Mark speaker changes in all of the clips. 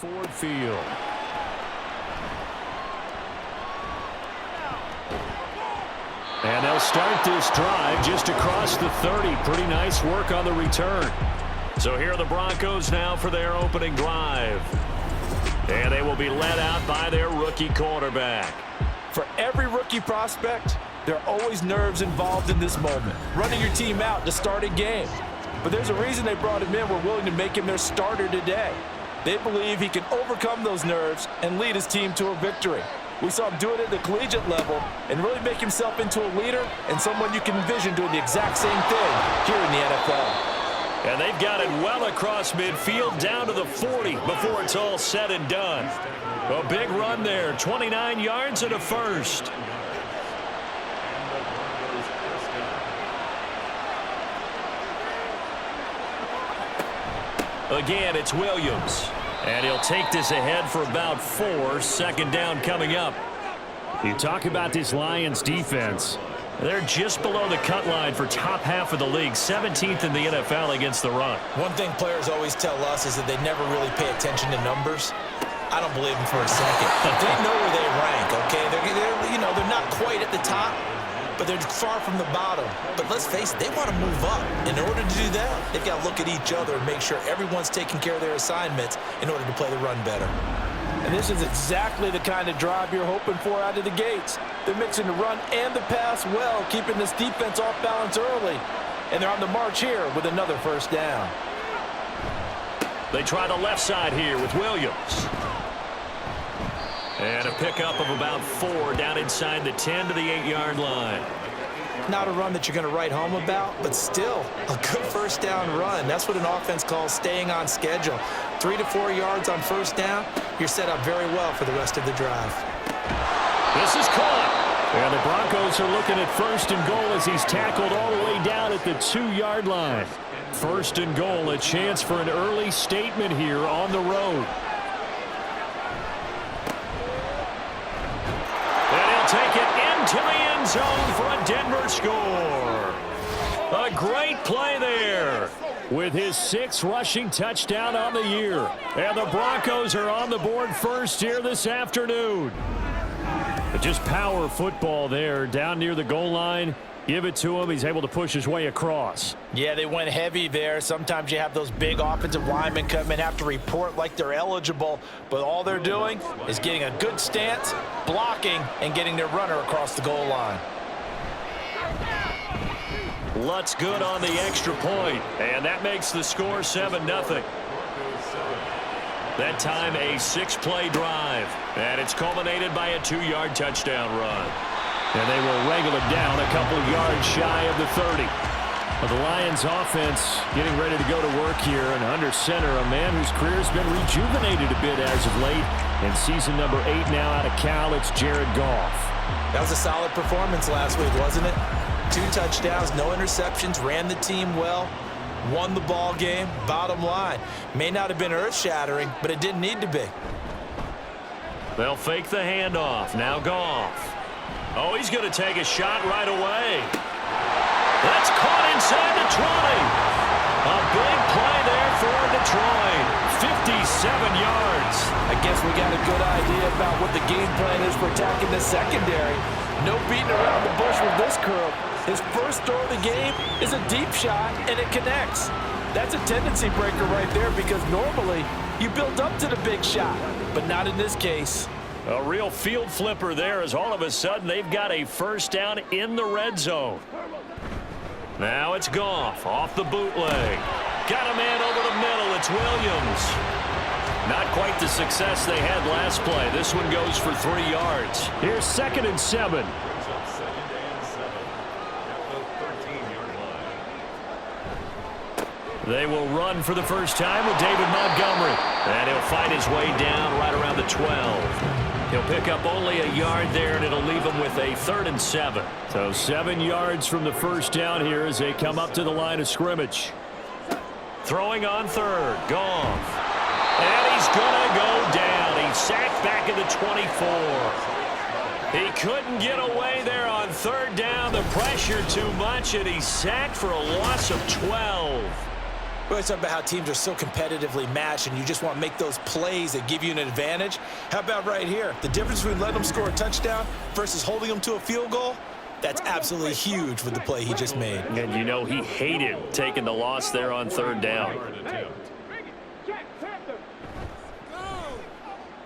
Speaker 1: Ford Field. And they'll start this drive just across the 30. Pretty nice work on the return. So here are the Broncos now for their opening drive. And they will be led out by their rookie quarterback.
Speaker 2: For every rookie prospect, there are always nerves involved in this moment. Running your team out to start a game. But there's a reason they brought him in. We're willing to make him their starter today. They believe he can overcome those nerves and lead his team to a victory. We saw him do it at the collegiate level and really make himself into a leader and someone you can envision doing the exact same thing here in the NFL.
Speaker 1: And they've got it well across midfield down to the 40 before it's all said and done. A big run there, 29 yards and a first. Again, it's Williams. And he'll take this ahead for about 4. Second down coming up. You talk about this Lions defense. They're just below the cut line for top half of the league, 17th in the NFL against the run.
Speaker 2: One thing players always tell us is that they never really pay attention to numbers. I don't believe them for a second. They know where they rank, okay? They're not quite at the top, but they're far from the bottom. But let's face it, they want to move up. In order to do that, they've got to look at each other and make sure everyone's taking care of their assignments in order to play the run better. And this is exactly the kind of drive you're hoping for out of the gates. They're mixing the run and the pass well, keeping this defense off balance early. And they're on the march here with another first down.
Speaker 1: They try the left side here with Williams. And a pickup of about 4 down inside the 10 to the 8-yard line.
Speaker 2: Not a run that you're going to write home about, but still a good first down run. That's what an offense calls staying on schedule. 3 to 4 yards on first down, you're set up very well for the rest of the drive.
Speaker 1: This is caught. And the Broncos are looking at first and goal as he's tackled all the way down at the 2-yard line. First and goal, a chance for an early statement here on the road. Take it into the end zone for a Denver score. A great play there with his 6th rushing touchdown on the year. And the Broncos are on the board first here this afternoon. But just power football there down near the goal line. Give it to him. He's able to push his way across.
Speaker 2: Yeah, they went heavy there. Sometimes you have those big offensive linemen come in, have to report like they're eligible, but all they're doing is getting a good stance, blocking, and getting their runner across the goal line.
Speaker 1: Lutz good on the extra point, and that makes the score 7-0. That time a 6-play drive, and it's culminated by a 2-yard touchdown run. And they will wrangle him down a couple of yards shy of the 30. Well, the Lions offense getting ready to go to work here, and under center, a man whose career has been rejuvenated a bit as of late. In season number 8 now out of Cal, it's Jared Goff.
Speaker 2: That was a solid performance last week, wasn't it? 2 touchdowns, no interceptions, ran the team well, won the ball game. Bottom line, may not have been earth-shattering, but it didn't need to be.
Speaker 1: They'll fake the handoff. Now Goff. Oh, he's going to take a shot right away. That's caught inside the 20. A big play there for Detroit. 57 yards.
Speaker 2: I guess we got a good idea about what the game plan is for attacking the secondary. No beating around the bush with this curl. His first throw of the game is a deep shot, and it connects. That's a tendency breaker right there because normally you build up to the big shot, but not in this case.
Speaker 1: A real field flipper there as all of a sudden they've got a first down in the red zone. Now it's Goff off the bootleg. Got a man over the middle. It's Williams. Not quite the success they had last play. This one goes for 3 yards. Here's 2nd and 7. They will run for the first time with David Montgomery. And he'll fight his way down right around the 12. He'll pick up only a yard there, and it'll leave him with a 3rd and 7. So 7 yards from the first down here as they come up to the line of scrimmage. Throwing on 3rd, Goff. And he's going to go down. He's sacked back at the 24. He couldn't get away there on 3rd down. The pressure too much, and he's sacked for a loss of 12.
Speaker 2: We always talk about how teams are so competitively matched and you just want to make those plays that give you an advantage. How about right here? The difference between letting them score a touchdown versus holding them to a field goal, that's absolutely huge with the play he just made.
Speaker 1: And you know he hated taking the loss there on third down.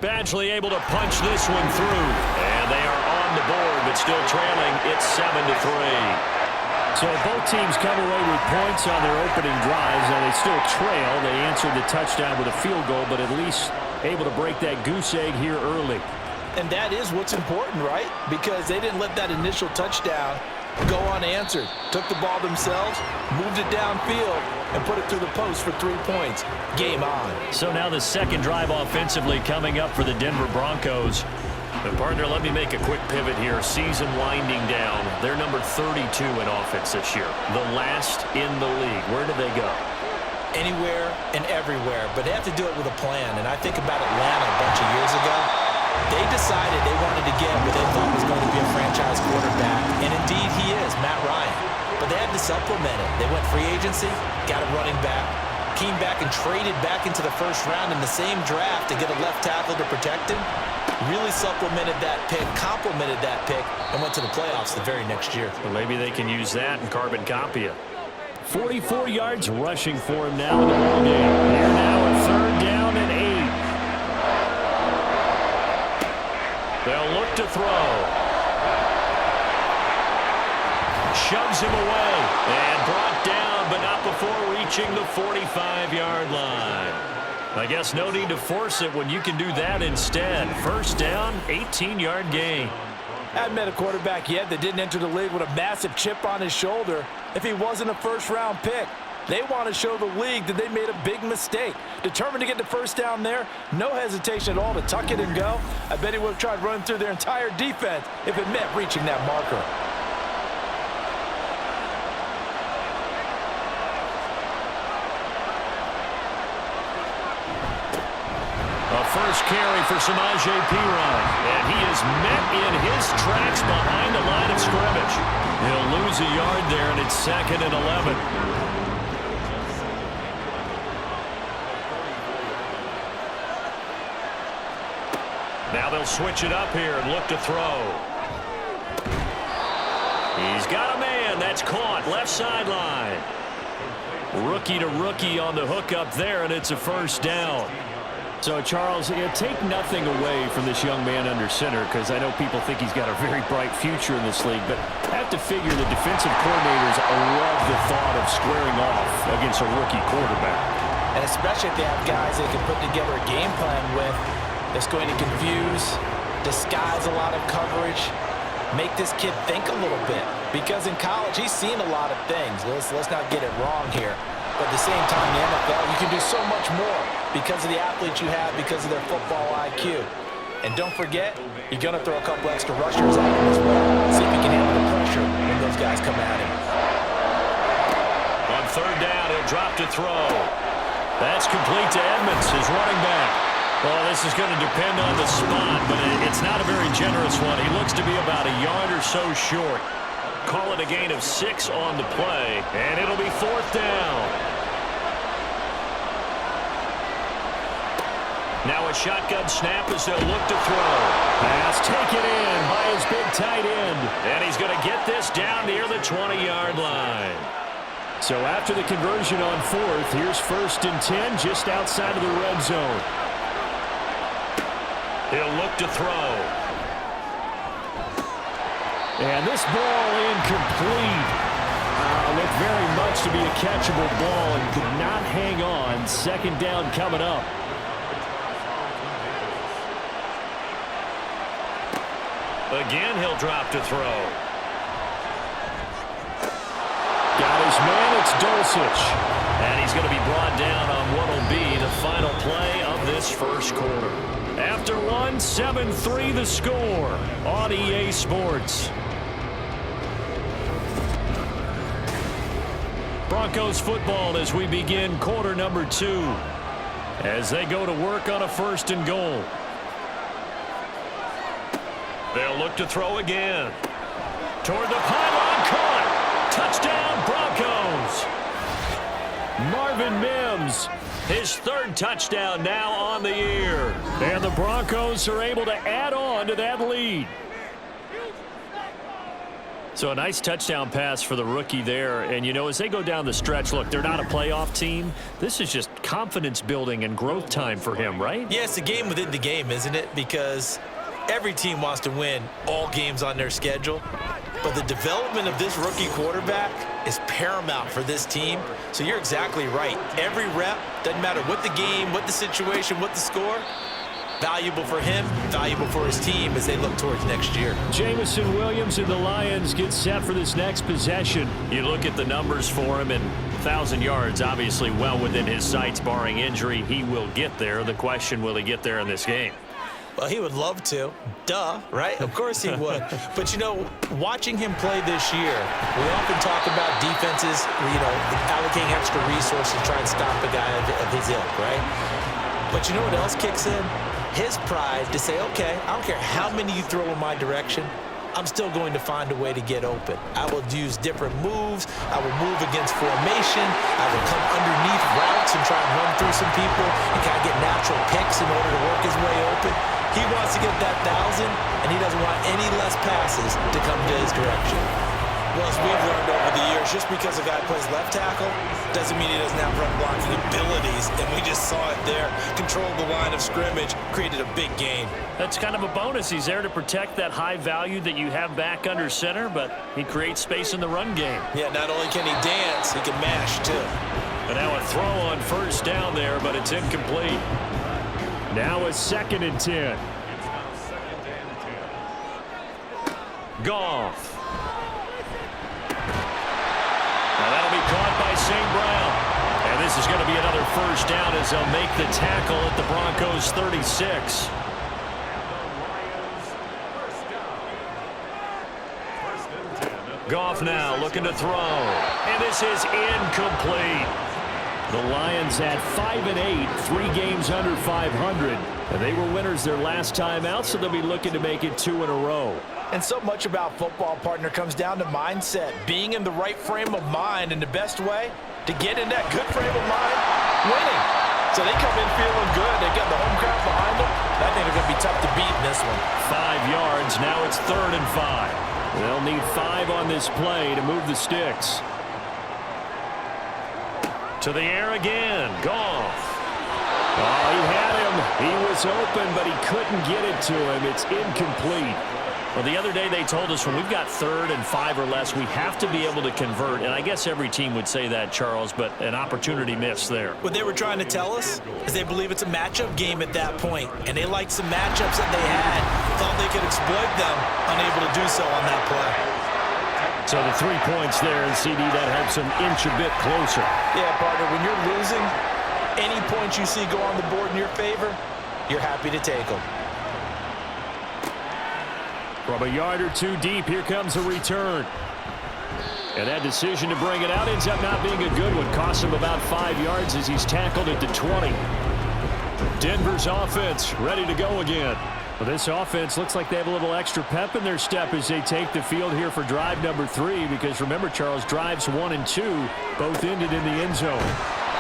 Speaker 1: Badgley able to punch this one through. And they are on the board, but still trailing. It's 7-3. So both teams come away with points on their opening drives. Now they still trail. They answered the touchdown with a field goal, but at least able to break that goose egg here early.
Speaker 2: And that is what's important, right? Because they didn't let that initial touchdown go unanswered. Took the ball themselves, moved it downfield, and put it through the post for 3 points. Game on.
Speaker 1: So now the second drive offensively coming up for the Denver Broncos. And partner, let me make a quick pivot here. Season winding down. They're number 32 in offense this year. The last in the league. Where do they go?
Speaker 2: Anywhere and everywhere. But they have to do it with a plan. And I think about Atlanta a bunch of years ago. They decided they wanted to get what they thought was going to be a franchise quarterback. And indeed he is, Matt Ryan. But they had to supplement it. They went free agency, got a running back, came back and traded back into the first round in the same draft to get a left tackle to protect him. Really supplemented that pick, complemented that pick, and went to the playoffs the very next year.
Speaker 1: Well, maybe they can use that and carbon copy it. 44 yards rushing for him now in the ball game. Here now a third down and 8. They'll look to throw. Shoves him away and brought down, but not before reaching the 45-yard line. I guess no need to force it when you can do that instead. First down, 18-yard gain.
Speaker 2: I haven't met a quarterback yet that didn't enter the league with a massive chip on his shoulder if he wasn't a first-round pick. They want to show the league that they made a big mistake. Determined to get the first down there, no hesitation at all to tuck it and go. I bet he would have tried running through their entire defense if it meant reaching that marker.
Speaker 1: First carry for Samaje Perine, and he is met in his tracks behind the line of scrimmage. He'll lose a yard there, and it's 2nd and 11. Now they'll switch it up here and look to throw. He's got a man. That's caught. Left sideline. Rookie to rookie on the hook up there, and it's a first down. So, Charles, take nothing away from this young man under center, because I know people think he's got a very bright future in this league, but I have to figure the defensive coordinators love the thought of squaring off against a rookie quarterback.
Speaker 2: And especially if they have guys they can put together a game plan with that's going to confuse, disguise a lot of coverage, make this kid think a little bit. Because in college, he's seen a lot of things. Let's not get it wrong here. But at the same time, in the NFL, you can do so much more because of the athletes you have, because of their football IQ. And don't forget, you're going to throw a couple extra rushers at him as well. See if he can handle the pressure when those guys come at him.
Speaker 1: On third down, he'll drop to throw. That's complete to Edmonds, his running back. Well, this is going to depend on the spot, but it's not a very generous one. He looks to be about a yard or so short. Call it a gain of 6 on the play, and it'll be 4th down. Now a shotgun snap as they'll look to throw. Pass taken in by his big tight end, and he's going to get this down near the 20-yard line. So after the conversion on 4th, here's 1st and 10 just outside of the red zone. He'll look to throw. And this ball incomplete. Looked very much to be a catchable ball and could not hang on. 2nd down coming up. Again, he'll drop to throw. Got his man, it's Dulcich. And he's going to be brought down on what will be the final play of this first quarter. After one, 7-3 the score on EA Sports. Broncos football as we begin quarter number 2 as they go to work on a 1st and goal. They'll look to throw again. Toward the pylon, caught. Touchdown, Broncos. Marvin Mims. His third touchdown now on the year. And the Broncos are able to add on to that lead. So a nice touchdown pass for the rookie there. And, you know, as they go down the stretch, look, they're not a playoff team. This is just confidence building and growth time for him, right?
Speaker 2: Yeah, it's a game within the game, isn't it? Because every team wants to win all games on their schedule. But the development of this rookie quarterback is paramount for this team. So you're exactly right. Every rep, doesn't matter what the game, what the situation, what the score, valuable for him, valuable for his team as they look towards next year.
Speaker 1: Jamison Williams and the Lions get set for this next possession. You look at the numbers for him, and 1,000 yards, obviously well within his sights, barring injury. He will get there. The question, will he get there in this game?
Speaker 2: Well, he would love to. Duh, right? Of course he would. But, you know, watching him play this year, we often talk about defenses, you know, allocating extra resources to try and stop a guy of his ilk, right? But you know what else kicks in? His pride to say, okay, I don't care how many you throw in my direction, I'm still going to find a way to get open. I will use different moves. I will move against formation. I will come underneath routes and try and run through some people and kind of get natural picks in order to work his way open. He wants to get that 1,000, and he doesn't want any less passes to come to his direction. Well, as we've learned over the years, just because a guy plays left tackle doesn't mean he doesn't have run blocking abilities, and we just saw it there. Controlled the line of scrimmage, created a big gain.
Speaker 1: That's kind of a bonus. He's there to protect that high value that you have back under center, but he creates space in the run game.
Speaker 2: Yeah, not only can he dance, he can mash, too.
Speaker 1: And now a throw on first down there, but it's incomplete. Now a 2nd and 10. Goff. Now that'll be caught by St. Brown. And this is going to be another first down as they'll make the tackle at the Broncos 36. Goff now looking to throw. And this is incomplete. The Lions at 5-8, 3 games under 500. And they were winners their last time out, so they'll be looking to make it 2 in a row.
Speaker 2: And so much about football, partner, comes down to mindset. Being in the right frame of mind, and the best way to get in that good frame of mind, winning. So they come in feeling good. They got the home crowd behind them. I think they're going to be tough to beat in this one.
Speaker 1: 5 yards. Now it's 3rd and 5. They'll need 5 on this play to move the sticks. To the air again. Goff. Oh, he had him. He was open, but he couldn't get it to him. It's incomplete. Well, the other day they told us when we've got 3rd and 5 or less, we have to be able to convert. And I guess every team would say that, Charles, but an opportunity missed there.
Speaker 2: What they were trying to tell us is they believe it's a matchup game at that point, and they liked some matchups that they had. Thought they could exploit them, unable to do so on that play.
Speaker 1: So the 3 points there, and CD, that helps them inch a bit closer.
Speaker 2: Yeah, partner, when you're losing, any points you see go on the board in your favor, you're happy to take them.
Speaker 1: From a yard or 2 deep, here comes a return. And that decision to bring it out ends up not being a good one. Costs him about 5 yards as he's tackled at the 20. Denver's offense ready to go again. Well, this offense looks like they have a little extra pep in their step as they take the field here for drive number 3. Because remember, Charles, drives 1 and 2 both ended in the end zone.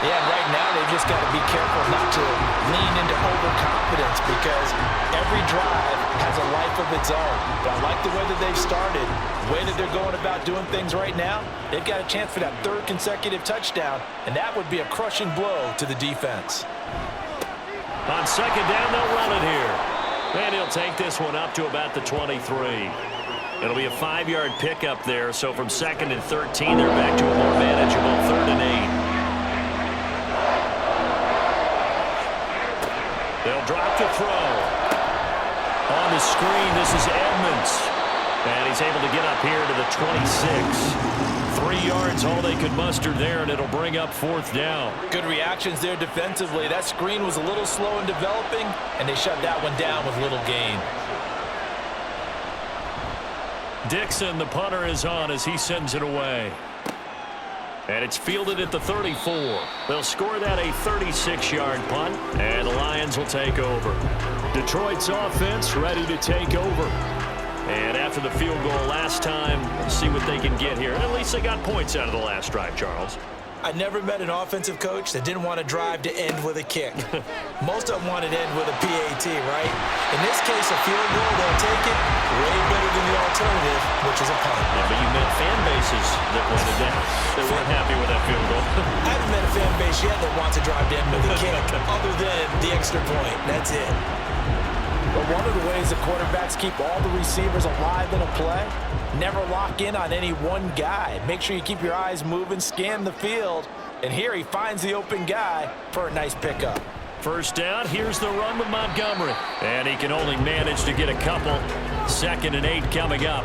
Speaker 2: Yeah, and right now they've just got to be careful not to lean into overconfidence because every drive has a life of its own. But I like the way that they've started, the way that they're going about doing things right now. They've got a chance for that 3rd consecutive touchdown, and that would be a crushing blow to the defense.
Speaker 1: On 2nd down, they'll run it here. And he'll take this one up to about the 23. It'll be a 5-yard pickup there. So from 2nd and 13, they're back to a more manageable 3rd and 8. They'll drop to throw. On the screen, this is Edmonds. And he's able to get up here to the 26. 3 yards, all they could muster there, and it'll bring up 4th down. Good reactions there defensively. That screen was a little slow in developing, and they shut that one down with little gain. Dixon, the punter, is on as he sends it away. And it's fielded at the 34. They'll score that a 36-yard punt, and the Lions will take over. Detroit's offense ready to take over. And after the field goal last time, let's see what they can get here. And at least they got points out of the last drive, Charles.
Speaker 2: I never met an offensive coach that didn't want to drive to end with a kick. Most of them wanted to end with a PAT, right? In this case, a field goal, they'll take it way better than the alternative, which is a punt.
Speaker 1: Yeah, but you met fan bases that wanted that. They weren't happy with that field goal.
Speaker 2: I haven't met a fan base yet that wants to drive to end with a kick, other than the extra point. That's it.
Speaker 3: But one of the ways the quarterbacks keep all the receivers alive in a play, never lock in on any one guy. Make sure you keep your eyes moving, scan the field, and here he finds the open guy for a nice pickup.
Speaker 1: First down, here's the run with Montgomery. And he can only manage to get a couple. 2nd and 8 coming up.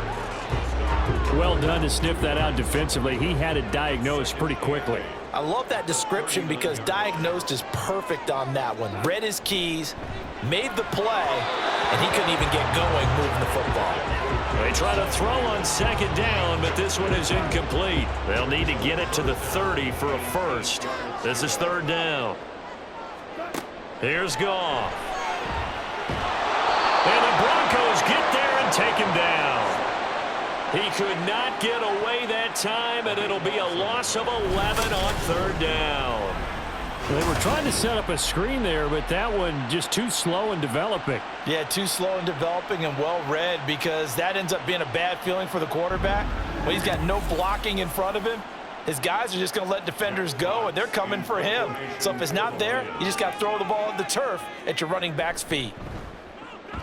Speaker 1: Well done to sniff that out defensively. He had it diagnosed pretty quickly.
Speaker 3: I love that description because diagnosed is perfect on that one. Read his keys, made the play, and he couldn't even get going moving the football.
Speaker 1: They try to throw on 2nd down, but this one is incomplete. They'll need to get it to the 30 for a first. This is 3rd down. Here's Goff. And the Broncos get there and take him down. He could not get away that time, and it'll be a loss of 11 on 3rd down. They were trying to set up a screen there, but that one just too slow in developing.
Speaker 3: Yeah, too slow in developing and well read, because that ends up being a bad feeling for the quarterback. When he's got no blocking in front of him, his guys are just going to let defenders go, and they're coming for him. So if it's not there, you just got to throw the ball at the turf at your running back's feet.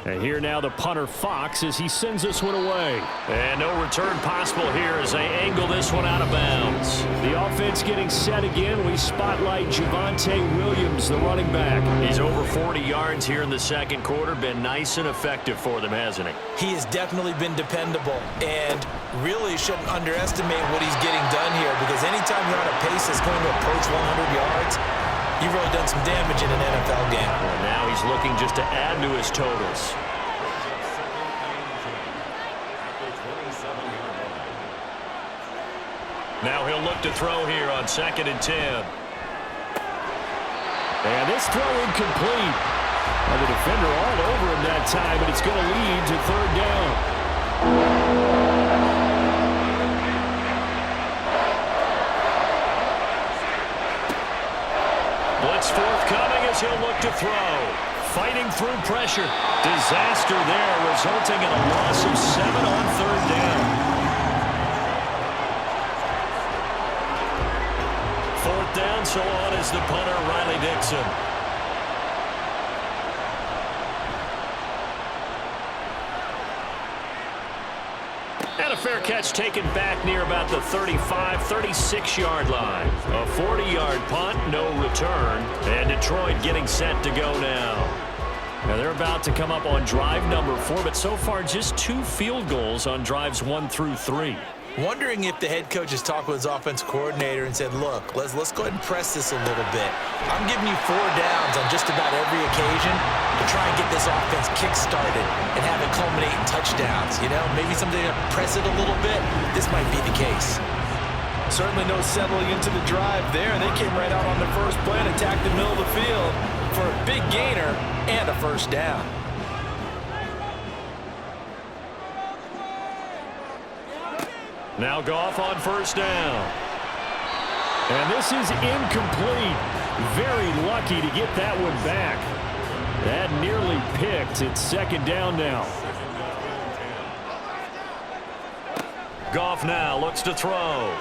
Speaker 1: And here now the punter Fox as he sends this one away. And no return possible here as they angle this one out of bounds. The offense getting set again. We spotlight Javonte Williams, the running back. He's over 40 yards here in the 2nd quarter. Been nice and effective for them, hasn't he?
Speaker 2: He has definitely been dependable, and really shouldn't underestimate what he's getting done here, because anytime you're on a pace that's going to approach 100 yards, you've really done some damage in an NFL game.
Speaker 1: And now he's looking just to add to his totals. Now he'll look to throw here on 2nd and 10. And this throw incomplete. Well, the defender all over him that time, but it's going to lead to 3rd down. Blitz forthcoming as he'll look to throw. Fighting through pressure. Disaster there, resulting in a loss of 7 on 3rd down. 4th down, so on is the punter, Riley Dixon. And a fair catch taken back near about the 35, 36-yard line. A 40-yard punt, no return. And Detroit getting set to go now. Now they're about to come up on drive number 4, but so far just 2 field goals on drives 1 through 3.
Speaker 2: Wondering if the head coach has talked with his offense coordinator and said, look, let's go ahead and press this a little bit. I'm giving you 4 downs on just about every occasion to try and get this offense kick-started and have it culminate in touchdowns. You know, maybe something to press it a little bit. This might be the case.
Speaker 3: Certainly no settling into the drive there. They came right out on the first play and attacked the middle of the field for a big gainer and a 1st down.
Speaker 1: Now Goff on 1st down. And this is incomplete. Very lucky to get that one back. That nearly picked. It's 2nd down now. Goff now looks to throw.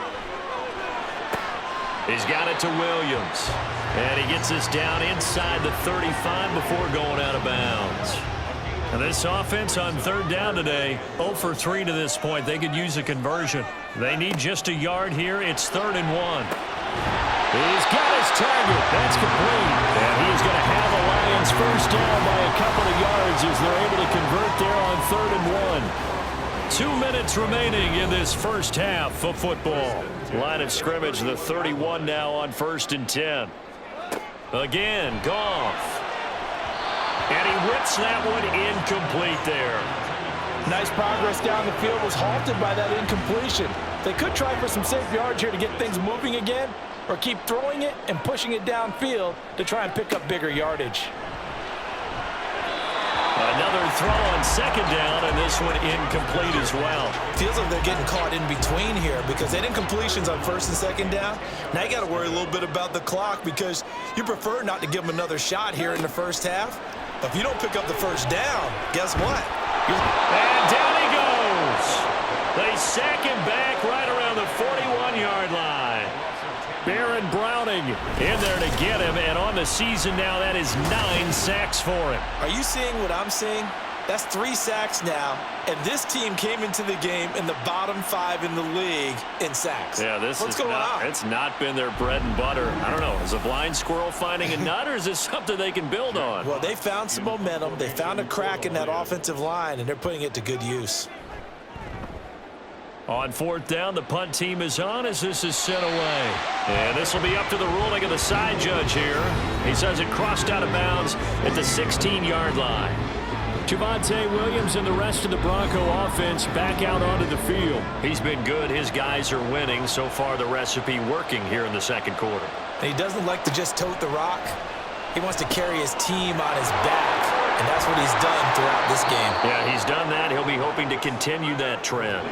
Speaker 1: He's got it to Williams. And he gets this down inside the 35 before going out of bounds. And this offense on 3rd down today, 0 for 3 to this point. They could use a conversion. They need just a yard here. It's 3rd and 1. He's got his target. That's complete. And he's going to have the Lions 1st down by a couple of yards as they're able to convert there on 3rd and 1. 2 minutes remaining in this first half of football. Line of scrimmage, the 31 now on 1st and 10. Again, Goff. And he whips that one incomplete there.
Speaker 3: Nice progress down the field, was halted by that incompletion. They could try for some safe yards here to get things moving again, or keep throwing it and pushing it downfield to try and pick up bigger yardage.
Speaker 1: Another throw on second down, and this one incomplete as well.
Speaker 2: Feels like they're getting caught in between here because they didn't completions on first and second down. Now you got to worry a little bit about the clock because you prefer not to give them another shot here in the first half. But if you don't pick up the first down, guess what?
Speaker 1: And down he goes. They sack him back right around the 41-yard line. Baron Browning in there to get him, and on the season now, that is 9 sacks for him.
Speaker 2: Are you seeing what I'm seeing? That's 3 sacks now, and this team came into the game in the bottom 5 in the league in sacks.
Speaker 1: Yeah, what's going on? It's not been their bread and butter. I don't know. Is a blind squirrel finding a nut, or is this something they can build on?
Speaker 2: Well, they found some momentum. They found a crack in that offensive line, and they're putting it to good use.
Speaker 1: On fourth down, the punt team is on as this is sent away. And this will be up to the ruling of the side judge here. He says it crossed out of bounds at the 16-yard line. Javonte Williams and the rest of the Bronco offense back out onto the field. He's been good. His guys are winning. So far, the recipe working here in the second quarter.
Speaker 2: And he doesn't like to just tote the rock. He wants to carry his team on his back, and that's what he's done throughout this game.
Speaker 1: Yeah, he's done that. He'll be hoping to continue that trend.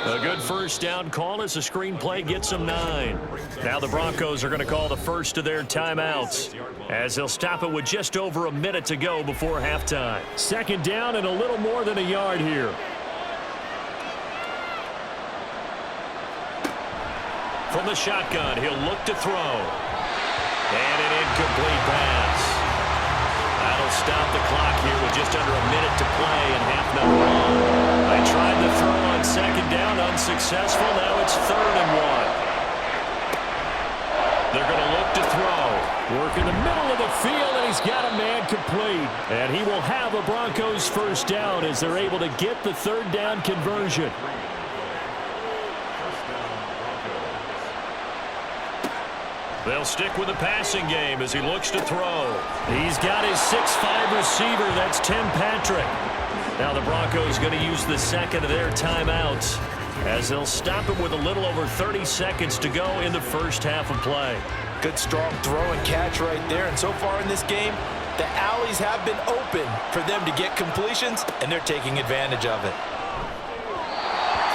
Speaker 1: A good first down call as the screenplay gets them 9. Now the Broncos are going to call the first of their timeouts as they'll stop it with just over a minute to go before halftime. Second down and a little more than a yard here. From the shotgun, he'll look to throw. And an incomplete pass. That'll stop the clock here with just under a minute to play and half number on. They tried to throw on second down, unsuccessful. Now it's 3rd and 1. They're going to look to throw. Work in the middle of the field, and he's got a man complete. And he will have a Broncos first down as they're able to get the 3rd down conversion. They'll stick with the passing game as he looks to throw. He's got his 6'5" receiver. That's Tim Patrick. Now the Broncos going to use the second of their timeouts as they'll stop it with a little over 30 seconds to go in the first half of play.
Speaker 3: Good strong throw and catch right there. And so far in this game, the alleys have been open for them to get completions, and they're taking advantage of it.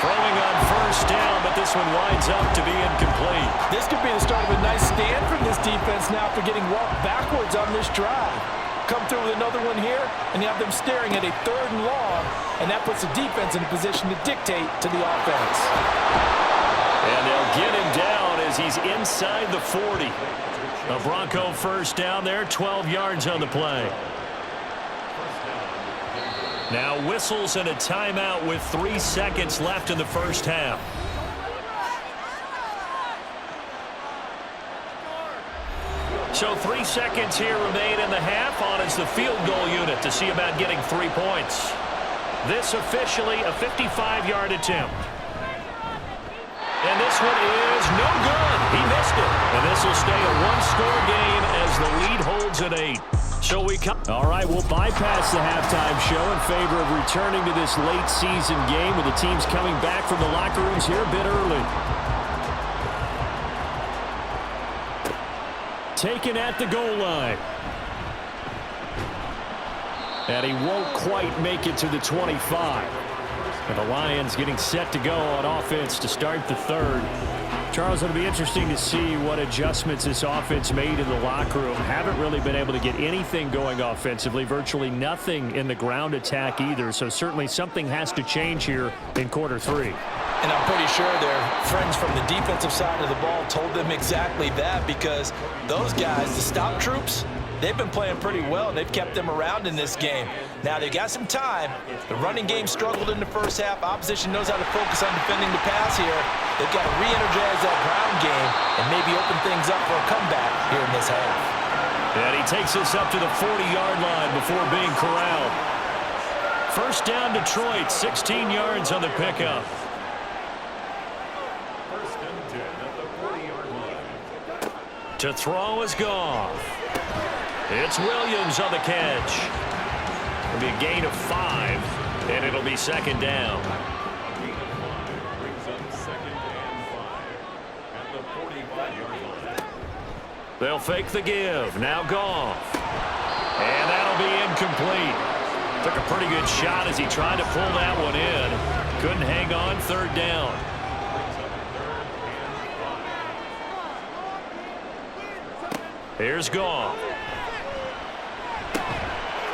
Speaker 1: Throwing on first down, but this one winds up to be incomplete.
Speaker 3: This could be the start of a nice stand from this defense now after getting walked backwards on this drive. Come through with another one here, and you have them staring at a 3rd and long, and that puts the defense in a position to dictate to the offense.
Speaker 1: And they'll get him down as he's inside the 40. A Bronco first down there, 12 yards on the play. Now whistles and a timeout with 3 seconds left in the first half. So 3 seconds here remain in the half. On is the field goal unit to see about getting 3 points. This officially a 55-yard attempt. And this one is no good. He missed it. And this will stay a 1-score game as the lead holds at 8. So we come. All right, we'll bypass the halftime show in favor of returning to this late season game with the teams coming back from the locker rooms here a bit early. Taken at the goal line. And he won't quite make it to the 25. And the Lions getting set to go on offense to start the 3rd. Charles, it'll be interesting to see what adjustments this offense made in the locker room. Haven't really been able to get anything going offensively, virtually nothing in the ground attack either. So certainly something has to change here in quarter 3.
Speaker 3: And I'm pretty sure their friends from the defensive side of the ball told them exactly that, because those guys, the stop troops, they've been playing pretty well, and they've kept them around in this game. Now, they've got some time. The running game struggled in the first half. Opposition knows how to focus on defending the pass here. They've got to re-energize that ground game and maybe open things up for a comeback here in this half.
Speaker 1: And he takes us up to the 40-yard line before being corralled. First down, Detroit, 16 yards on the pickup. To throw is Goff. It's Williams on the catch. It'll be a gain of 5, and it'll be second down. They'll fake the give. Now Goff. And that'll be incomplete. Took a pretty good shot as he tried to pull that one in. Couldn't hang on, third down. Here's Goff.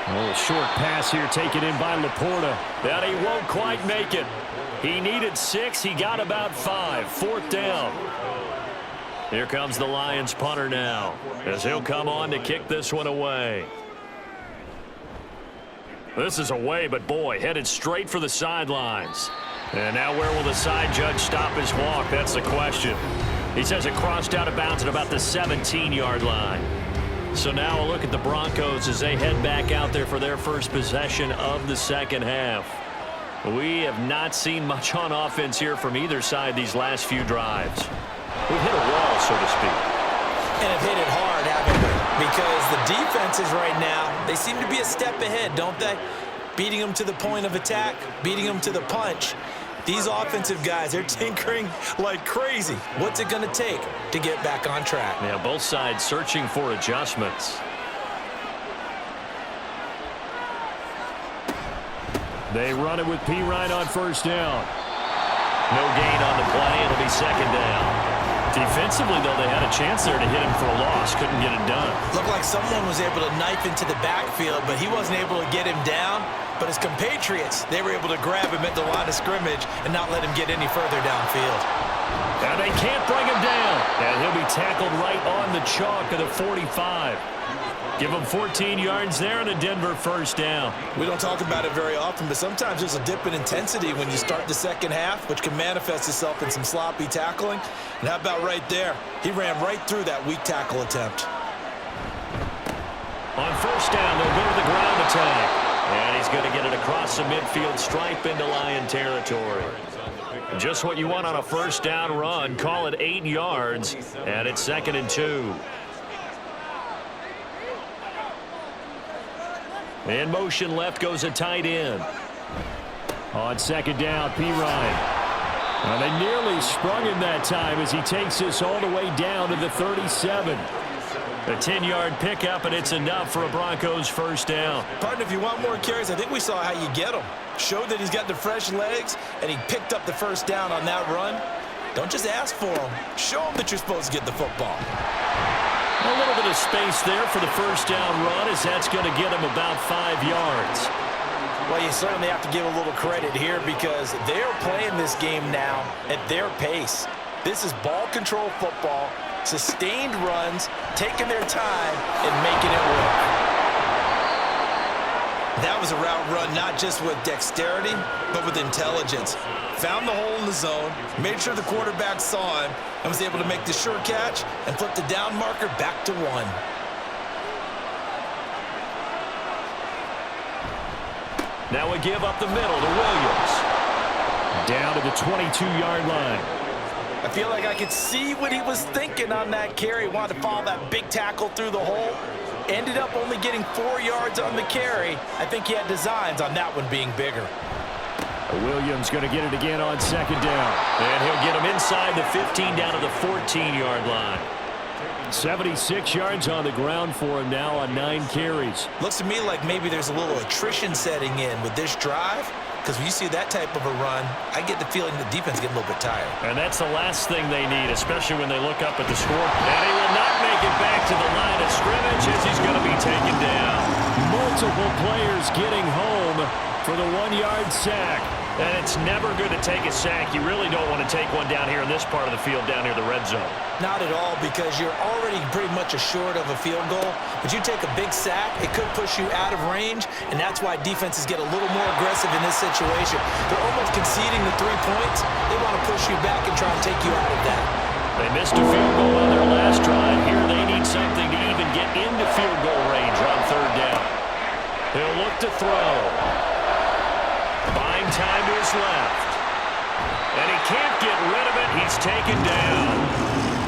Speaker 1: A little short pass here taken in by Laporta. That he won't quite make it. He needed 6. He got about 5. Fourth down. Here comes the Lions punter now, as he'll come on to kick this one away. This is away, but boy, headed straight for the sidelines. And now where will the side judge stop his walk? That's the question. He says it crossed out of bounds at about the 17-yard line. So now a look at the Broncos as they head back out there for their first possession of the second half. We have not seen much on offense here from either side these last few drives. We've hit a wall, so to speak.
Speaker 2: And have hit it hard, haven't we? Because the defenses right now, they seem to be a step ahead, don't they? Beating them to the point of attack, beating them to the punch. These offensive guys, they're tinkering like crazy. What's it going to take to get back on track?
Speaker 1: Yeah, both sides searching for adjustments. They run it with P. Ryan on first down. No gain on the play. It'll be second down. Defensively, though, they had a chance there to hit him for a loss. Couldn't get it done.
Speaker 2: Looked like someone was able to knife into the backfield, but he wasn't able to get him down. But his compatriots, they were able to grab him at the line of scrimmage and not let him get any further downfield.
Speaker 1: And they can't bring him down. And he'll be tackled right on the chalk of the 45. Give him 14 yards there and a Denver first down.
Speaker 2: We don't talk about it very often, but sometimes there's a dip in intensity when you start the second half, which can manifest itself in some sloppy tackling. And how about right there? He ran right through that weak tackle attempt.
Speaker 1: On first down, they'll go to the ground attack. And he's going to get it across the midfield stripe into Lion territory. Just what you want on a first down run. Call it 8 yards, and it's 2nd and 2. In motion left goes a tight end. On second down, P. Ryan. And they nearly sprung him that time as he takes this all the way down to the 37. A 10-yard pickup, and it's enough for a Broncos first down.
Speaker 2: Partner, if you want more carries, I think we saw how you get them. Showed that he's got the fresh legs, and he picked up the first down on that run. Don't just ask for them. Show them that you're supposed to get the football.
Speaker 1: A little bit of space there for the first down run, as that's going to get him about 5 yards.
Speaker 3: Well, you certainly have to give a little credit here because they're playing this game now at their pace. This is ball control football, sustained runs, taking their time and making it work. That was a route run not just with dexterity, but with intelligence. Found the hole in the zone, made sure the quarterback saw him, and was able to make the sure catch and flip the down marker back to 1.
Speaker 1: Now a give up the middle to Williams. Down to the 22-yard line.
Speaker 3: I feel like I could see what he was thinking on that carry. Wanted to follow that big tackle through the hole. Ended up only getting 4 yards on the carry. I think he had designs on that one being bigger.
Speaker 1: Williams going to get it again on second down. And he'll get him inside the 15 down to the 14-yard line. 76 yards on the ground for him now on 9 carries.
Speaker 2: Looks to me like maybe there's a little attrition setting in with this drive. Because when you see that type of a run, I get the feeling the defense getting a little bit tired.
Speaker 1: And that's the last thing they need, especially when they look up at the score. And he will not make it back to the line of scrimmage as he's going to be taken down. Multiple players getting home for the 1-yard sack. And it's never good to take a sack. You really don't want to take one down here in this part of the field, down near the red zone.
Speaker 2: Not at all, because you're already pretty much assured of a field goal. But you take a big sack, it could push you out of range, and that's why defenses get a little more aggressive in this situation. They're almost conceding the 3 points. They want to push you back and try and take you out of that.
Speaker 1: They missed a field goal on their last drive. Here they need something to even get into field goal range on third down. He'll look to throw. Buying time to his left. And he can't get rid of it. He's taken down.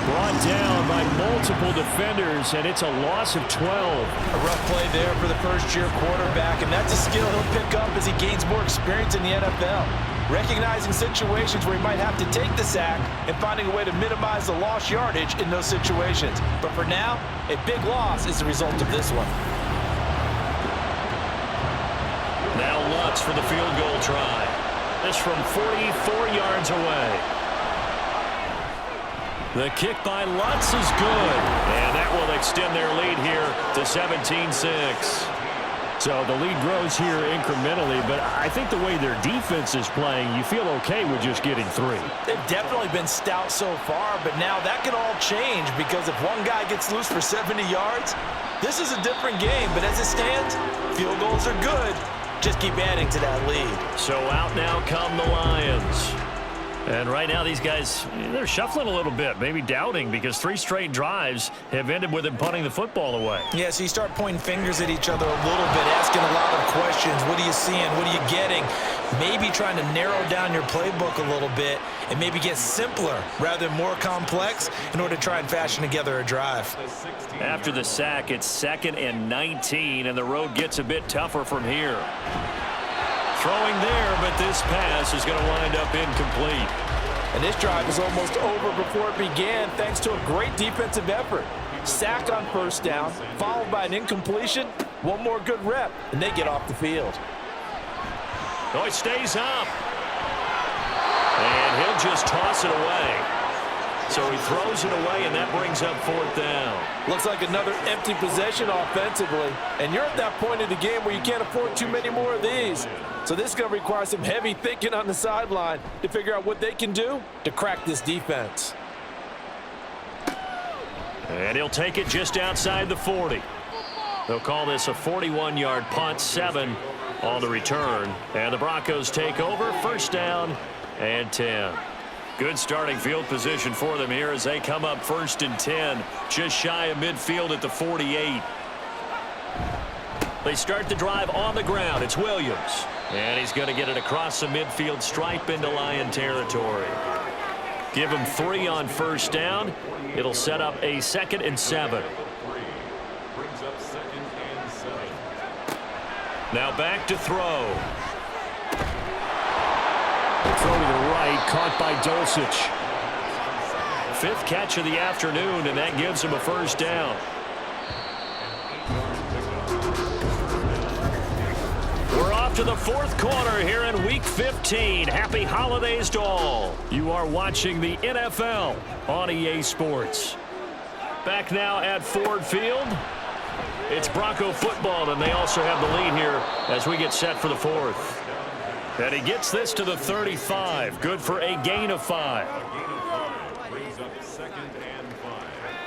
Speaker 1: Brought down by multiple defenders, and it's a loss of 12.
Speaker 3: A rough play there for the first-year quarterback, and that's a skill he'll pick up as he gains more experience in the NFL. Recognizing situations where he might have to take the sack and finding a way to minimize the lost yardage in those situations. But for now, a big loss is the result of this one.
Speaker 1: Now Lutz for the field goal try. This from 44 yards away. The kick by Lutz is good. And that will extend their lead here to 17-6. So the lead grows here incrementally, but I think the way their defense is playing, you feel okay with just getting 3.
Speaker 3: They've definitely been stout so far, but now that can all change because if one guy gets loose for 70 yards, this is a different game. But as it stands, field goals are good. Just keep adding to that lead.
Speaker 1: So out now come the Lions. And right now these guys, they're shuffling a little bit, maybe doubting because 3 straight drives have ended with them punting the football away.
Speaker 2: Yeah, so you start pointing fingers at each other a little bit, asking a lot of questions. What are you seeing? What are you getting? Maybe trying to narrow down your playbook a little bit and maybe get simpler rather than more complex in order to try and fashion together a drive.
Speaker 1: After the sack, it's 2nd and 19, and the road gets a bit tougher from here. Throwing there, but this pass is going to wind up incomplete.
Speaker 3: And this drive is almost over before it began thanks to a great defensive effort. Sack on first down, followed by an incompletion. One more good rep, and they get off the field.
Speaker 1: Oh, he stays up. And he'll just toss it away. So he throws it away, and that brings up 4th down.
Speaker 3: Looks like another empty possession offensively. And you're at that point in the game where you can't afford too many more of these. So this is going to require some heavy thinking on the sideline to figure out what they can do to crack this defense.
Speaker 1: And he'll take it just outside the 40. They'll call this a 41-yard punt, 7 on the return. And the Broncos take over, 1st down and 10. Good starting field position for them here as they come up 1st and 10, just shy of midfield at the 48. They start the drive on the ground. It's Williams. And he's going to get it across the midfield stripe into Lion territory. Give him 3 on 1st down. It'll set up a 2nd and 7. Now back to throw. Throw to the right, caught by Dulcich. 5th catch of the afternoon, and that gives him a 1st down. We're off to the 4th quarter here in Week 15. Happy holidays to all. You are watching the NFL on EA Sports. Back now at Ford Field. It's Bronco football, and they also have the lead here as we get set for the 4th. And he gets this to the 35. Good for a gain of 5.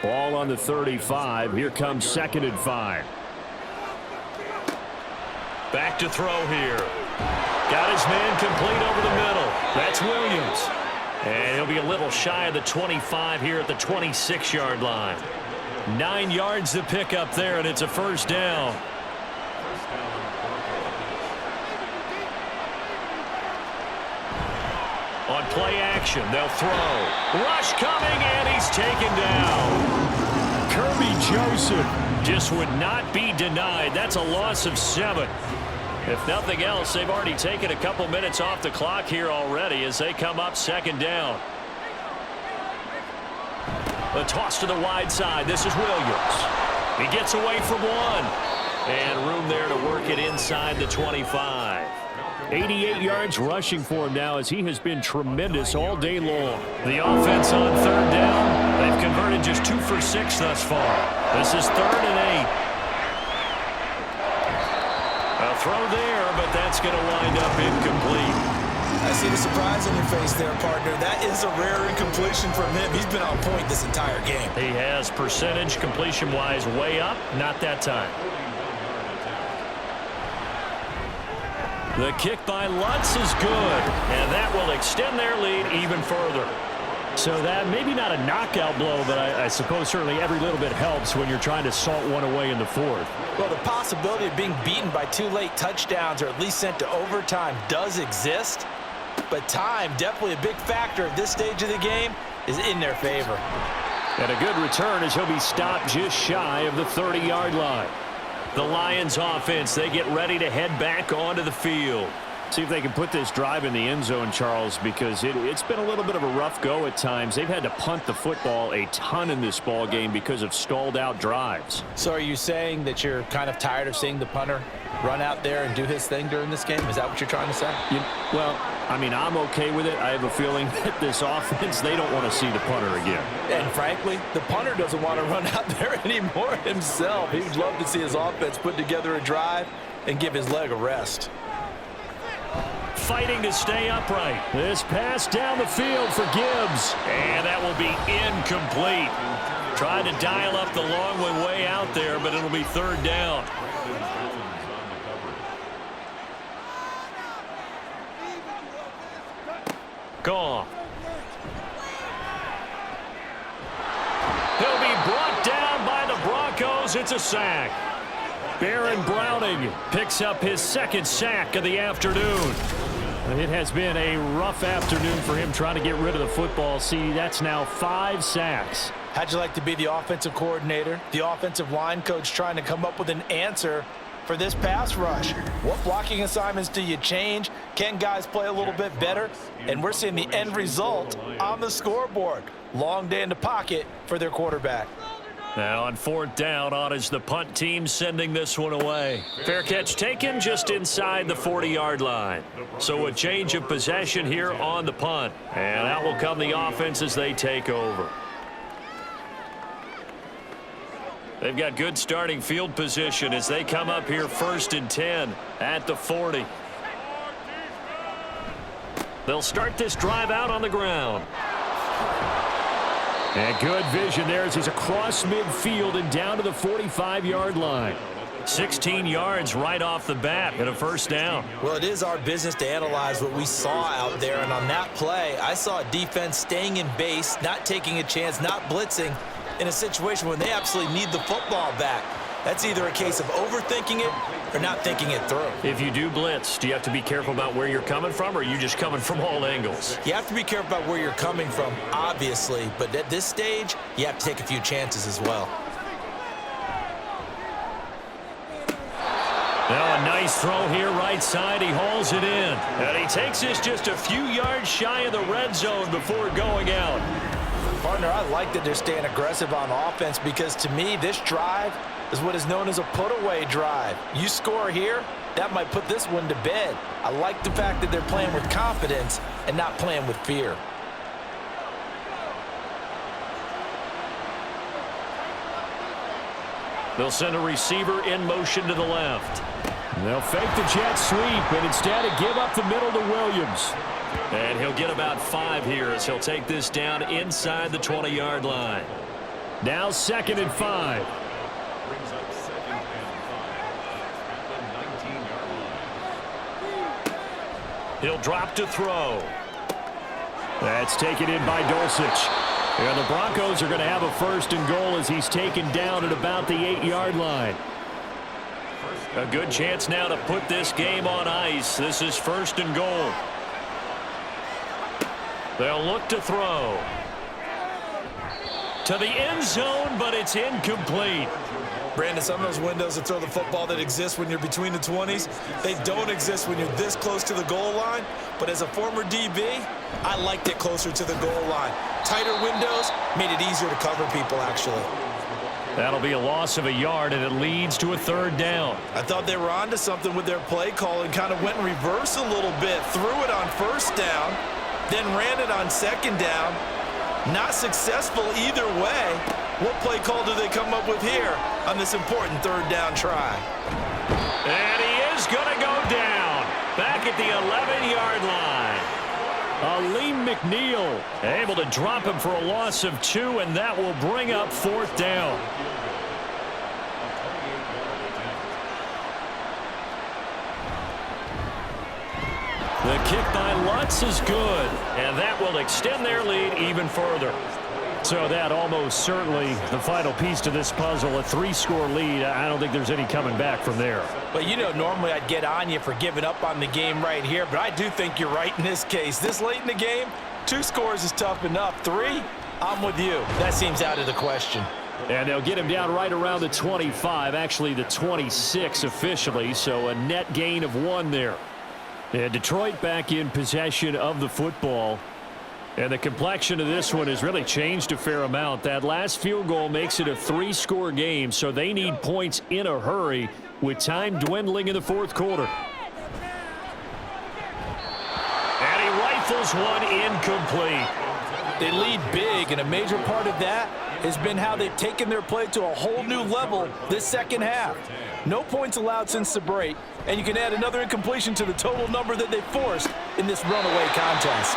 Speaker 1: Ball on the 35. Here comes 2nd and 5. Back to throw here. Got his man complete over the middle. That's Williams. And he'll be a little shy of the 25 here at the 26-yard line. 9 yards to pick up there, and it's a 1st down. On play action, they'll throw. Rush coming, and he's taken down. Kirby Joseph just would not be denied. That's a loss of 7. If nothing else, they've already taken a couple minutes off the clock here already as they come up 2nd down. The toss to the wide side. This is Williams. He gets away from 1. And room there to work it inside the 25. 88 yards rushing for him now as he has been tremendous all day long. The offense on 3rd down. They've converted just 2 for 6 thus far. This is 3rd and 8. A throw there, but that's going to wind up incomplete.
Speaker 2: I see the surprise on your face there, partner. That is a rare incompletion from him. He's been on point this entire game.
Speaker 1: He has percentage completion-wise way up. Not that time. The kick by Lutz is good, and that will extend their lead even further. So that maybe not a knockout blow, but I suppose certainly every little bit helps when you're trying to salt one away in the 4th.
Speaker 3: Well, the possibility of being beaten by 2 late touchdowns or at least sent to overtime does exist, but time, definitely a big factor at this stage of the game, is in their favor.
Speaker 1: And a good return as he'll be stopped just shy of the 30-yard line. The Lions offense, they get ready to head back onto the field. See if they can put this drive in the end zone, Charles, because it's been a little bit of a rough go at times. They've had to punt the football a ton in this ball game because of stalled out drives.
Speaker 3: So are you saying that you're kind of tired of seeing the punter run out there and do his thing during this game? Is that what you're trying to say?
Speaker 1: Well, I mean, I'm okay with it. I have a feeling that this offense, they don't want to see the punter again.
Speaker 3: And frankly, the punter doesn't want to run out there anymore himself. He would love to see his offense put together a drive and give his leg a rest.
Speaker 1: Fighting to stay upright. This pass down the field for Gibbs. And that will be incomplete. Tried to dial up the long one way out there, but it'll be third down. Gone. He'll be brought down by the Broncos. It's a sack. Baron Browning picks up his second sack of the afternoon. It has been a rough afternoon for him trying to get rid of the football. See, that's now 5 sacks.
Speaker 3: How'd you like to be the offensive coordinator, the offensive line coach trying to come up with an answer for this pass rush? What blocking assignments do you change? Can guys play a little bit better? And we're seeing the end result on the scoreboard. Long day in the pocket for their quarterback.
Speaker 1: Now on fourth down, on is the punt team sending this one away. Fair catch taken just inside the 40-yard line. So a change of possession here on the punt. And out will come the offense as they take over. They've got good starting field position as they come up here 1st and 10 at the 40. They'll start this drive out on the ground. And good vision there as he's across midfield and down to the 45-yard line. 16 yards right off the bat and a first down.
Speaker 2: Well, it is our business to analyze what we saw out there, and on that play, I saw a defense staying in base, not taking a chance, not blitzing in a situation when they absolutely need the football back. That's either a case of overthinking it or not thinking it through.
Speaker 1: If you do blitz, do you have to be careful about where you're coming from, or are you just coming from all angles?
Speaker 2: You have to be careful about where you're coming from, obviously, but at this stage, you have to take a few chances as well.
Speaker 1: Now a nice throw here right side. He hauls it in. And he takes this just a few yards shy of the red zone before going out.
Speaker 3: Partner, I like that they're staying aggressive on offense because to me, this drive is what is known as a put-away drive. You score here, that might put this one to bed. I like the fact that they're playing with confidence and not playing with fear.
Speaker 1: They'll send a receiver in motion to the left. They'll fake the jet sweep and instead give up the middle to Williams. And he'll get about 5 here as he'll take this down inside the 20-yard line. Now 2nd and 5. He'll drop to throw. That's taken in by Dulcich. And the Broncos are going to have a 1st and goal as he's taken down at about the 8-yard line. A good chance now to put this game on ice. This is 1st and goal. They'll look to throw. To the end zone, but it's incomplete.
Speaker 2: Brandon, some of those windows to throw the football that exist when you're between the 20s, they don't exist when you're this close to the goal line. But as a former DB, I liked it closer to the goal line. Tighter windows made it easier to cover people, actually.
Speaker 1: That'll be a loss of a yard, and it leads to a 3rd down.
Speaker 3: I thought they were onto something with their play call and kind of went in reverse a little bit. Threw it on 1st down, then ran it on 2nd down. Not successful either way. What play call do they come up with here on this important 3rd down try?
Speaker 1: And he is going to go down back at the 11-yard line. Aleem McNeil able to drop him for a loss of 2, and that will bring up 4th down. The kick by Lutz is good, and that will extend their lead even further. So that almost certainly the final piece to this puzzle, a 3-score lead. I don't think there's any coming back from there.
Speaker 3: But, you know, normally I'd get on you for giving up on the game right here, but I do think you're right in this case. This late in the game, 2 scores is tough enough. 3, I'm with you. That seems out of the question.
Speaker 1: And they'll get him down right around the 25, actually the 26 officially, so a net gain of 1 there. Yeah, Detroit back in possession of the football. And the complexion of this one has really changed a fair amount. That last field goal makes it a 3-score game, so they need points in a hurry with time dwindling in the fourth quarter. And he rifles one incomplete.
Speaker 3: They lead big, and a major part of that has been how they've taken their play to a whole new level this second half. No points allowed since the break, and you can add another incompletion to the total number that they forced in this runaway contest.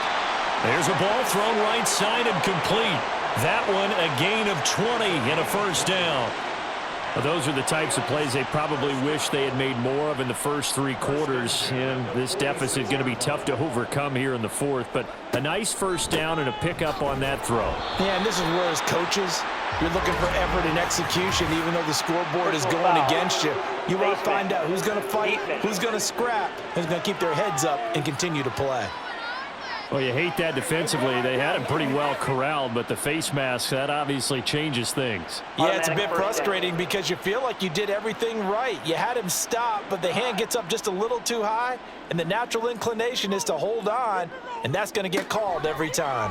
Speaker 1: There's a ball thrown right side and complete. That one a gain of 20 and a first down. Well, those are the types of plays they probably wish they had made more of in the first 3 quarters. And this deficit going to be tough to overcome here in the fourth. But a nice first down and a pickup on that throw.
Speaker 3: Yeah, and this is where as coaches, you're looking for effort and execution even though the scoreboard is going against you. You want to find out who's going to fight, who's going to scrap, who's going to keep their heads up and continue to play.
Speaker 1: Well, you hate that defensively. They had him pretty well corralled, but the face mask, that obviously changes things.
Speaker 3: Yeah, it's a bit frustrating because you feel like you did everything right. You had him stop, but the hand gets up just a little too high, and the natural inclination is to hold on, and that's going to get called every time.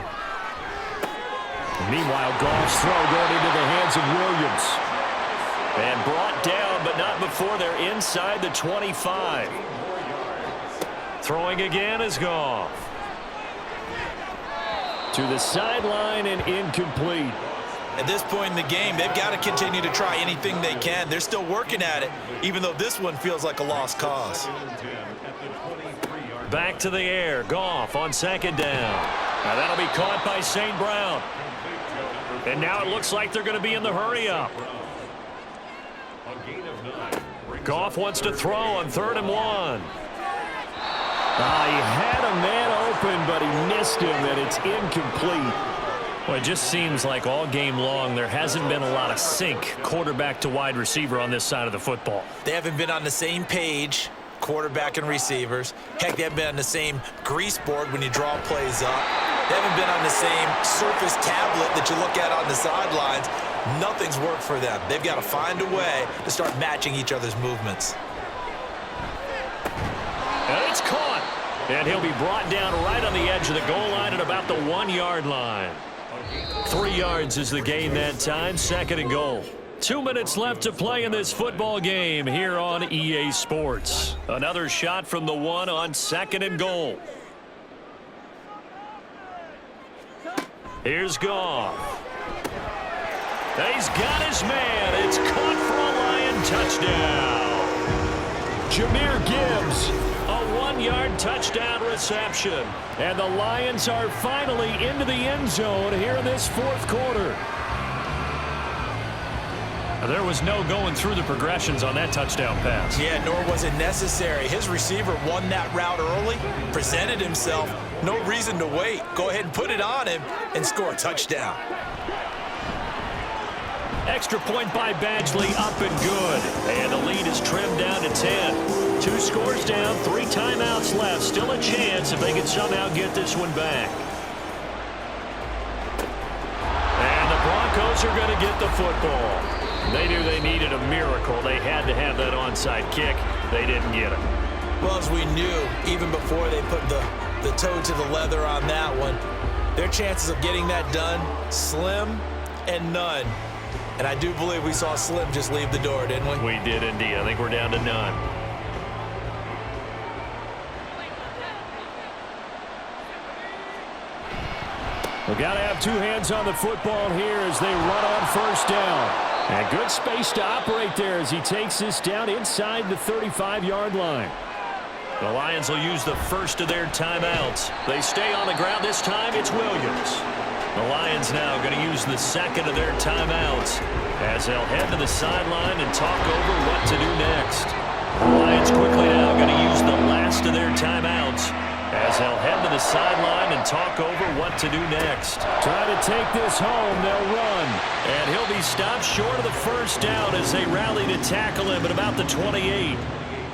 Speaker 1: Meanwhile, Goff's throw going into the hands of Williams. And brought down, but not before they're inside the 25. Throwing again is Goff. To the sideline and incomplete.
Speaker 2: At this point in the game, they've got to continue to try anything they can. They're still working at it, even though this one feels like a lost cause.
Speaker 1: Back to the air. Goff on second down. Now that'll be caught by St. Brown. And now it looks like they're going to be in the hurry-up. Goff wants to throw on 3rd and 1. He had a man open, but he missed him, and it's incomplete. Well, it just seems like all game long there hasn't been a lot of sync quarterback to wide receiver on this side of the football.
Speaker 2: They haven't been on the same page, quarterback and receivers. Heck, they haven't been on the same grease board when you draw plays up. They haven't been on the same Surface tablet that you look at on the sidelines. Nothing's worked for them. They've got to find a way to start matching each other's movements.
Speaker 1: And it's caught. And he'll be brought down right on the edge of the goal line at about the 1-yard line. 3 yards is the gain that time, 2nd and goal. 2 minutes left to play in this football game here on EA Sports. Another shot from the 1 on 2nd and goal. Here's Goff. He's got his man. It's caught for a Lion touchdown. Jahmyr Gibbs, a 1-yard touchdown reception. And the Lions are finally into the end zone here in this fourth quarter. There was no going through the progressions on that touchdown pass.
Speaker 2: Yeah, nor was it necessary. His receiver won that route early, presented himself. No reason to wait. Go ahead and put it on him and score a touchdown.
Speaker 1: Extra point by Badgley, up and good. And the lead is trimmed down to 10. 2 scores down, 3 timeouts left. Still a chance if they can somehow get this one back. And the Broncos are going to get the football. They knew they needed a miracle. They had to have that onside kick. They didn't get it.
Speaker 2: Well, as we knew, even before they put the toe to the leather on that one, their chances of getting that done, slim and none. And I do believe we saw Slim just leave the door, didn't we?
Speaker 1: We did indeed. I think we're down to none. We've got to have 2 hands on the football here as they run on first down. And good space to operate there as he takes this down inside the 35-yard line. The Lions will use the first of their timeouts. They stay on the ground this time. It's Williams. The Lions now going to use the second of their timeouts as they'll head to the sideline and talk over what to do next. The Lions quickly now going to use the last of their timeouts as they'll head to the sideline and talk over what to do next. Try to take this home. They'll run. And he'll be stopped short of the first down as they rally to tackle him at about the 28.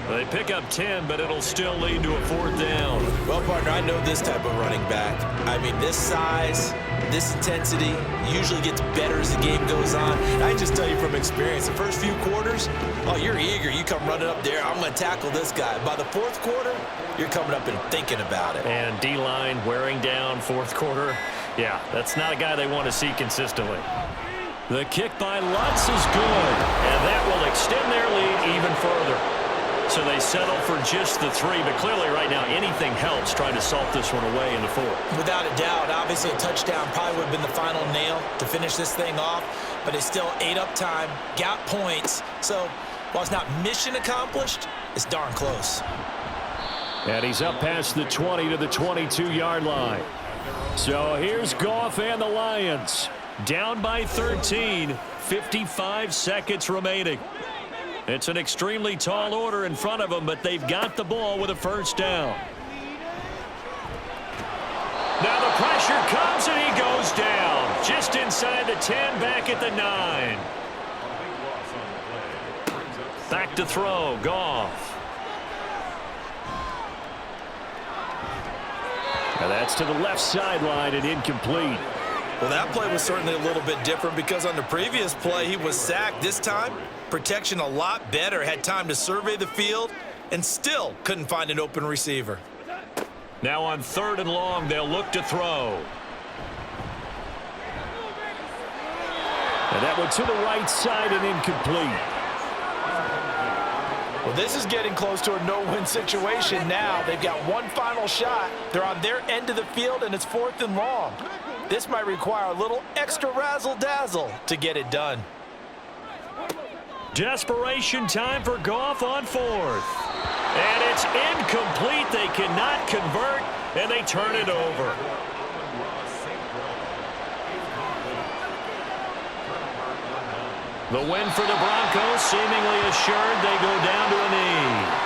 Speaker 1: They pick up 10, but it'll still lead to a 4th down.
Speaker 2: Well, partner, I know this type of running back. I mean, this size, this intensity usually gets better as the game goes on. And I can just tell you from experience, the first few quarters, oh, you're eager. You come running up there, I'm going to tackle this guy. By the 4th quarter, you're coming up and thinking about it.
Speaker 1: And D-line wearing down 4th quarter. Yeah, that's not a guy they want to see consistently. The kick by Lutz is good, and that will extend their lead even further. So they settle for just the 3, but clearly right now anything helps trying to salt this one away in the 4th.
Speaker 2: Without a doubt, obviously a touchdown probably would have been the final nail to finish this thing off, but it's still ate up time, got points. So while it's not mission accomplished, it's darn close.
Speaker 1: And he's up past the 20 to the 22-yard line. So here's Goff and the Lions. Down by 13, 55 seconds remaining. It's an extremely tall order in front of them, but they've got the ball with a 1st down. Now the pressure comes and he goes down. Just inside the 10, back at the 9. Back to throw, Goff. Now that's to the left sideline and incomplete.
Speaker 3: Well, that play was certainly a little bit different because on the previous play, he was sacked. This time, protection a lot better. Had time to survey the field and still couldn't find an open receiver.
Speaker 1: Now on 3rd and long, they'll look to throw. And that one to the right side and incomplete.
Speaker 3: Well, this is getting close to a no-win situation now. They've got one final shot. They're on their end of the field, and it's 4th and long. This might require a little extra razzle-dazzle to get it done.
Speaker 1: Desperation time for Goff on 4th. And it's incomplete. They cannot convert, and they turn it over. The win for the Broncos, seemingly assured. They go down to a knee.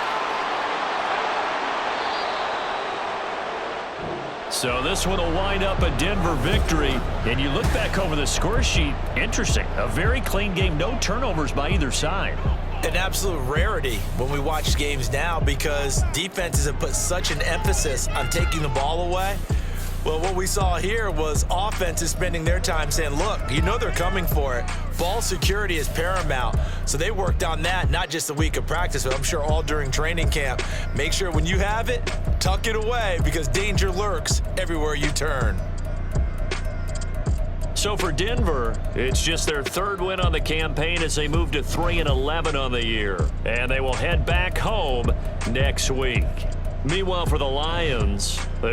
Speaker 1: So this one will wind up a Denver victory. And you look back over the score sheet, interesting. A very clean game, no turnovers by either side.
Speaker 2: An absolute rarity when we watch games now because defenses have put such an emphasis on taking the ball away. Well, what we saw here was offenses spending their time saying, look, you know they're coming for it. Ball security is paramount. So they worked on that, not just a week of practice, but I'm sure all during training camp. Make sure when you have it, tuck it away because danger lurks everywhere you turn.
Speaker 1: So for Denver, it's just their 3rd win on the campaign as they move to 3-11 on the year. And they will head back home next week. Meanwhile, for the Lions,